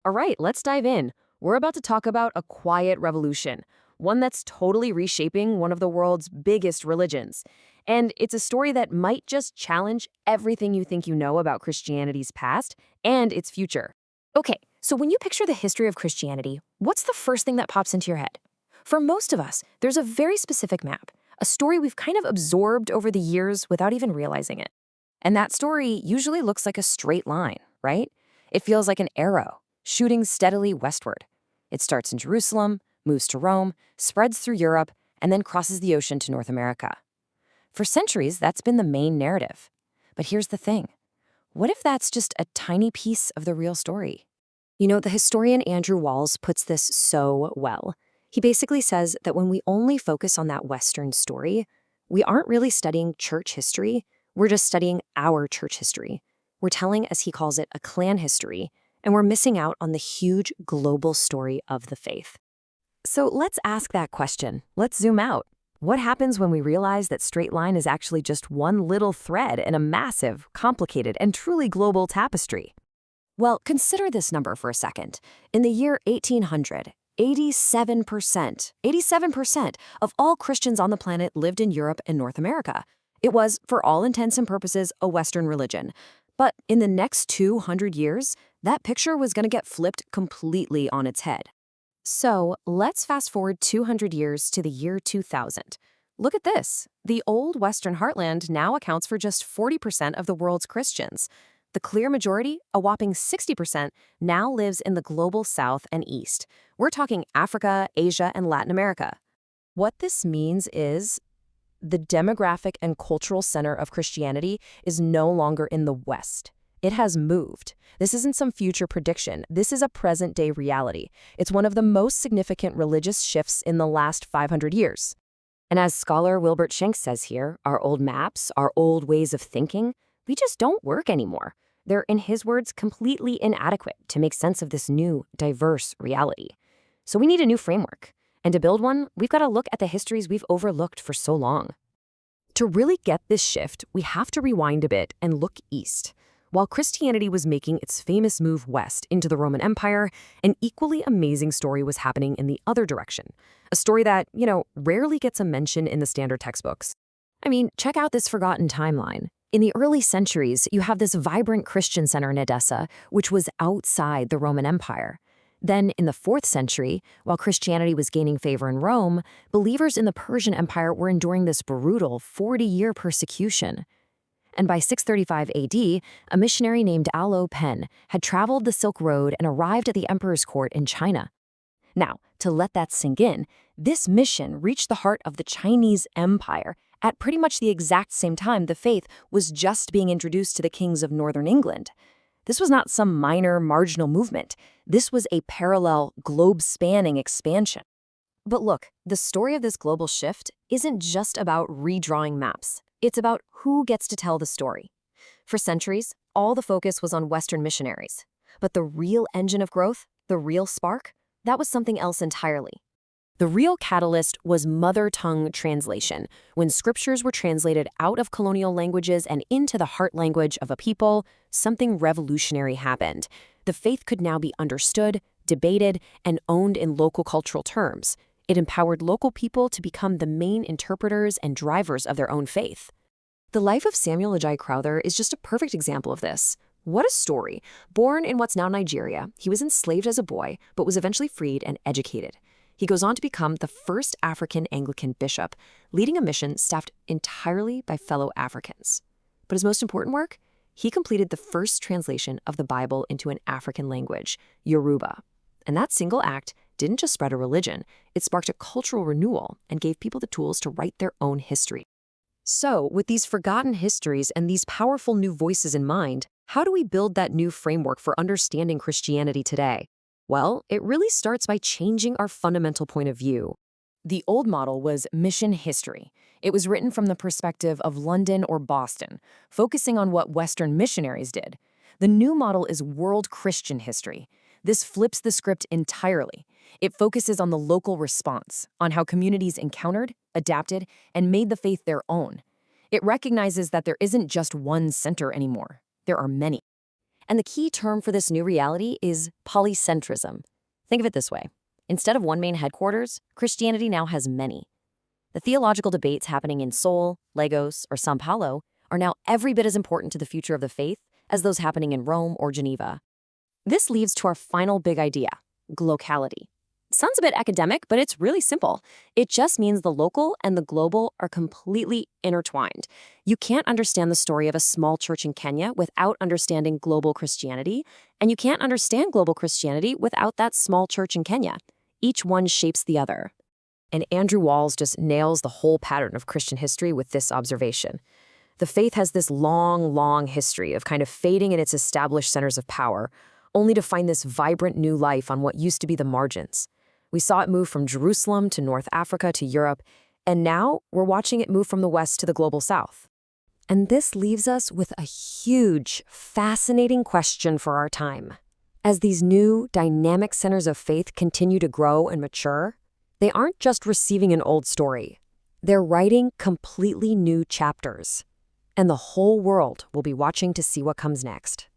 All right, let's dive in. We're about to talk about a quiet revolution, one that's totally reshaping one of the world's biggest religions. And it's a story that might just challenge everything you think you know about Christianity's past and its future. Okay, so when you picture the history of Christianity, what's the first thing that pops into your head? For most of us, there's a very specific map, a story we've kind of absorbed over the years without even realizing it. And that story usually looks like a straight line, right? It feels like an arrow, shooting steadily westward. It starts in Jerusalem, moves to Rome, spreads through Europe, and then crosses the ocean to North America. For centuries, that's been the main narrative. But here's the thing. What if that's just a tiny piece of the real story? The historian Andrew Walls puts this so well. He basically says that when we only focus on that Western story, we aren't really studying church history, we're just studying our church history. We're telling, as he calls it, a clan history, and we're missing out on the huge global story of the faith. So let's ask that question. Let's zoom out. What happens when we realize that straight line is actually just one little thread in a massive, complicated, and truly global tapestry? Well, consider this number for a second. In the year 1800, 87% of all Christians on the planet lived in Europe and North America. It was, for all intents and purposes, a Western religion. But in the next 200 years, that picture was going to get flipped completely on its head. So let's fast forward 200 years to the year 2000. Look at this. The old Western heartland now accounts for just 40% of the world's Christians. The clear majority, a whopping 60%, now lives in the global south and east. We're talking Africa, Asia, and Latin America. What this means is the demographic and cultural center of Christianity is no longer in the West. It has moved. This isn't some future prediction. This is a present-day reality. It's one of the most significant religious shifts in the last 500 years. And as scholar Wilbert Schenck says here, our old maps, our old ways of thinking, we just don't work anymore. They're, in his words, completely inadequate to make sense of this new, diverse reality. So we need a new framework. And to build one, we've got to look at the histories we've overlooked for so long. To really get this shift, we have to rewind a bit and look east. While Christianity was making its famous move west into the Roman Empire, an equally amazing story was happening in the other direction. A story that, rarely gets a mention in the standard textbooks. I mean, check out this forgotten timeline. In the early centuries, you have this vibrant Christian center in Edessa, which was outside the Roman Empire. Then, in the 4th century, while Christianity was gaining favor in Rome, believers in the Persian Empire were enduring this brutal 40-year persecution. And by 635 AD, a missionary named Alo Pen had traveled the Silk Road and arrived at the emperor's court in China. Now, to let that sink in, this mission reached the heart of the Chinese Empire at pretty much the exact same time the faith was just being introduced to the kings of northern England. This was not some minor, marginal movement. This was a parallel, globe-spanning expansion. But look, the story of this global shift isn't just about redrawing maps. It's about who gets to tell the story. For centuries, all the focus was on Western missionaries. But the real engine of growth, the real spark, that was something else entirely. The real catalyst was mother tongue translation, when scriptures were translated out of colonial languages and into the heart language of a people. Something revolutionary happened. The faith could now be understood, debated, and owned in local cultural terms. It empowered local people to become the main interpreters and drivers of their own faith. The life of Samuel Ajay Crowther is just a perfect example of this. What a story. Born in what's now Nigeria, he was enslaved as a boy, but was eventually freed and educated. He goes on to become the first African Anglican bishop, leading a mission staffed entirely by fellow Africans. But his most important work? He completed the first translation of the Bible into an African language, Yoruba. And that single act didn't just spread a religion, it sparked a cultural renewal and gave people the tools to write their own history. So, with these forgotten histories and these powerful new voices in mind, how do we build that new framework for understanding Christianity today? Well, it really starts by changing our fundamental point of view. The old model was mission history. It was written from the perspective of London or Boston, focusing on what Western missionaries did. The new model is world Christian history. This flips the script entirely. It focuses on the local response, on how communities encountered, adapted, and made the faith their own. It recognizes that there isn't just one center anymore. There are many. And the key term for this new reality is polycentrism. Think of it this way. Instead of one main headquarters, Christianity now has many. The theological debates happening in Seoul, Lagos, or São Paulo are now every bit as important to the future of the faith as those happening in Rome or Geneva. This leads to our final big idea, glocality. Sounds a bit academic, but it's really simple. It just means the local and the global are completely intertwined. You can't understand the story of a small church in Kenya without understanding global Christianity, and you can't understand global Christianity without that small church in Kenya. Each one shapes the other. And Andrew Walls just nails the whole pattern of Christian history with this observation. The faith has this long, long history of kind of fading in its established centers of power, only to find this vibrant new life on what used to be the margins. We saw it move from Jerusalem to North Africa to Europe, and now we're watching it move from the West to the global South. And this leaves us with a huge, fascinating question for our time. As these new, dynamic centers of faith continue to grow and mature, they aren't just receiving an old story. They're writing completely new chapters. And the whole world will be watching to see what comes next.